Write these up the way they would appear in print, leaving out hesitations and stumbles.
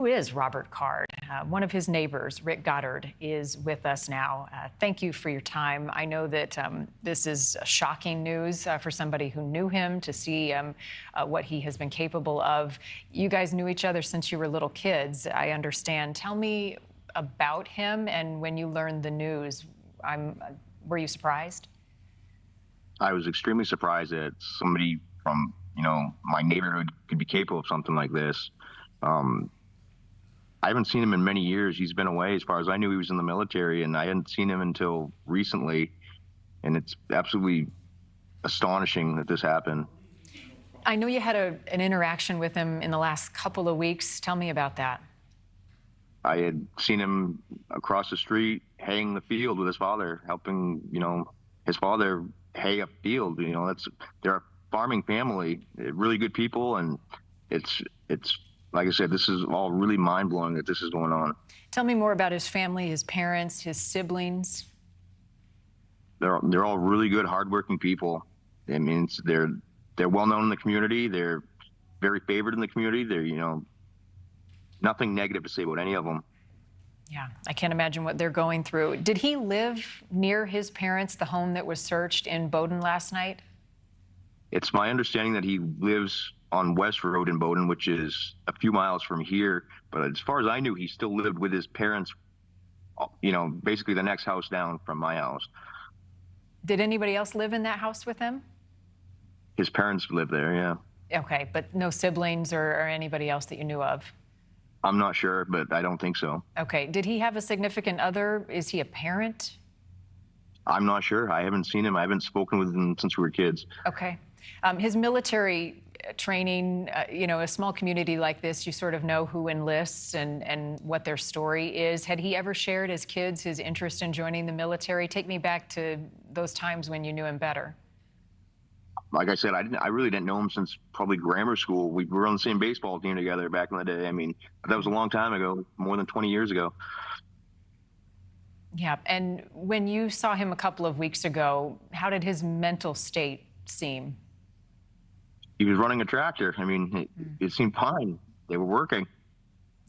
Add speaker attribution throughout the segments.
Speaker 1: Who is Robert Card? One of his neighbors, Rick Goddard, is with us now. Thank you for your time. I know that this is shocking news for somebody who knew him to see what he has been capable of. You guys knew each other since you were little kids, I understand. Tell me about him, and when you learned the news, were you surprised?
Speaker 2: I was extremely surprised that somebody from, my neighborhood could be capable of something like this. I haven't seen him in many years. He's been away. As far as I knew, he was in the military, and I hadn't seen him until recently. And it's absolutely astonishing that this happened.
Speaker 1: I know you had an interaction with him in the last couple of weeks. Tell me about that.
Speaker 2: I had seen him across the street haying the field with his father, helping, his father hay a field. They're a farming family, really good people, and it's like I said, this is all really mind-blowing that this is going on.
Speaker 1: Tell me more about his family, his parents, his siblings.
Speaker 2: They're all really good, hardworking people. I mean, they're well-known in the community. They're very favored in the community. They're, nothing negative to say about any of them.
Speaker 1: Yeah, I can't imagine what they're going through. Did he live near his parents, the home that was searched in Bowdoin last night?
Speaker 2: It's my understanding that he lives on West Road in Bowdoin, which is a few miles from here. But as far as I knew, he still lived with his parents, basically the next house down from my house.
Speaker 1: Did anybody else live in that house with him?
Speaker 2: His parents lived there, yeah.
Speaker 1: Okay, but no siblings or anybody else that you knew of?
Speaker 2: I'm not sure, but I don't think so.
Speaker 1: Okay, did he have a significant other? Is he a parent?
Speaker 2: I'm not sure. I haven't seen him. I haven't spoken with him since we were kids.
Speaker 1: Okay. His military training, a small community like this, you sort of know who enlists and what their story is. Had he ever shared as kids his interest in joining the military? Take me back to those times when you knew him better.
Speaker 2: Like I said, I really didn't know him since probably grammar school. We were on the same baseball team together back in the day. I mean, that was a long time ago, more than 20 years ago.
Speaker 1: Yeah, and when you saw him a couple of weeks ago, how did his mental state seem?
Speaker 2: He was running a tractor. I mean, it seemed fine. They were working.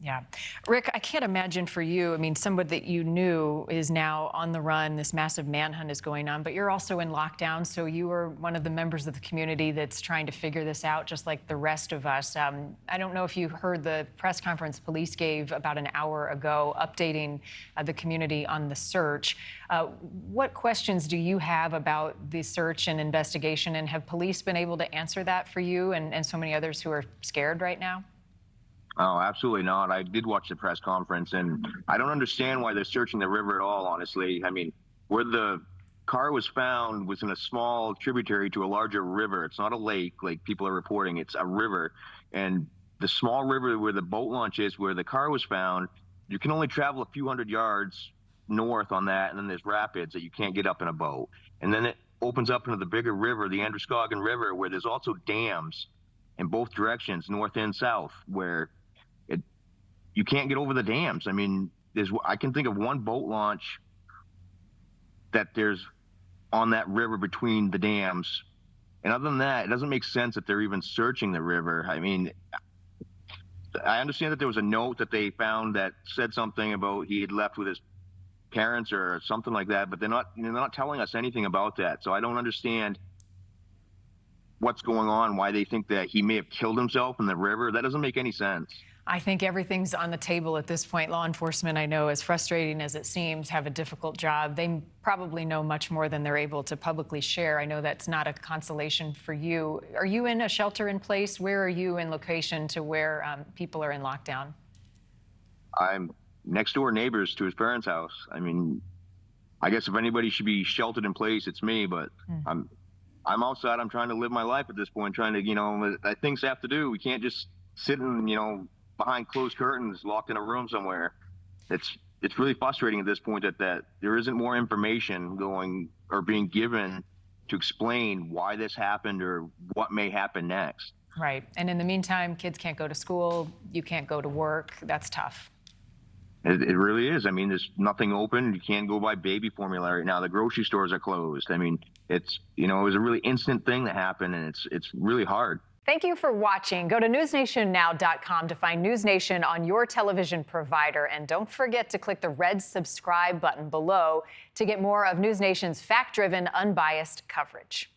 Speaker 1: Yeah. Rick, I can't imagine for you, somebody that you knew is now on the run. This massive manhunt is going on, but you're also in lockdown, so you are one of the members of the community that's trying to figure this out, just like the rest of us. I don't know if you heard the press conference police gave about an hour ago, updating the community on the search. What questions do you have about the search and investigation, and have police been able to answer that for you and so many others who are scared right now?
Speaker 2: Oh, absolutely not. I did watch the press conference, and I don't understand why they're searching the river at all, honestly. I mean, where the car was found was in a small tributary to a larger river. It's not a lake like people are reporting. It's a river. And the small river where the boat launch is, where the car was found, you can only travel a few hundred yards north on that, and then there's rapids that you can't get up in a boat. And then it opens up into the bigger river, the Androscoggin River, where there's also dams in both directions, north and south, where you can't get over the dams. I mean, I can think of one boat launch that there's on that river between the dams. And other than that, it doesn't make sense that they're even searching the river. I mean, I understand that there was a note that they found that said something about he had left with his parents or something like that, but they're not telling us anything about that. So I don't understand what's going on, why they think that he may have killed himself in the river. That doesn't make any sense.
Speaker 1: I think everything's on the table at this point. Law enforcement, I know, as frustrating as it seems, have a difficult job. They probably know much more than they're able to publicly share. I know that's not a consolation for you. Are you in a shelter in place? Where are you in location to where people are in lockdown?
Speaker 2: I'm next door neighbors to his parents' house. I mean, I guess if anybody should be sheltered in place, it's me, but I'm outside. I'm trying to live my life at this point, trying to, things have to do. We can't just sit and, behind closed curtains, locked in a room somewhere. It's really frustrating at this point that there isn't more information going or being given to explain why this happened or what may happen next.
Speaker 1: Right. And in the meantime, kids can't go to school. You can't go to work. That's tough.
Speaker 2: It really is. I mean, there's nothing open. You can't go buy baby formula right now. The grocery stores are closed. I mean, it was a really instant thing that happened, and it's really hard.
Speaker 1: Thank you for watching. Go to newsnationnow.com to find NewsNation on your television provider. And don't forget to click the red subscribe button below to get more of NewsNation's fact-driven, unbiased coverage.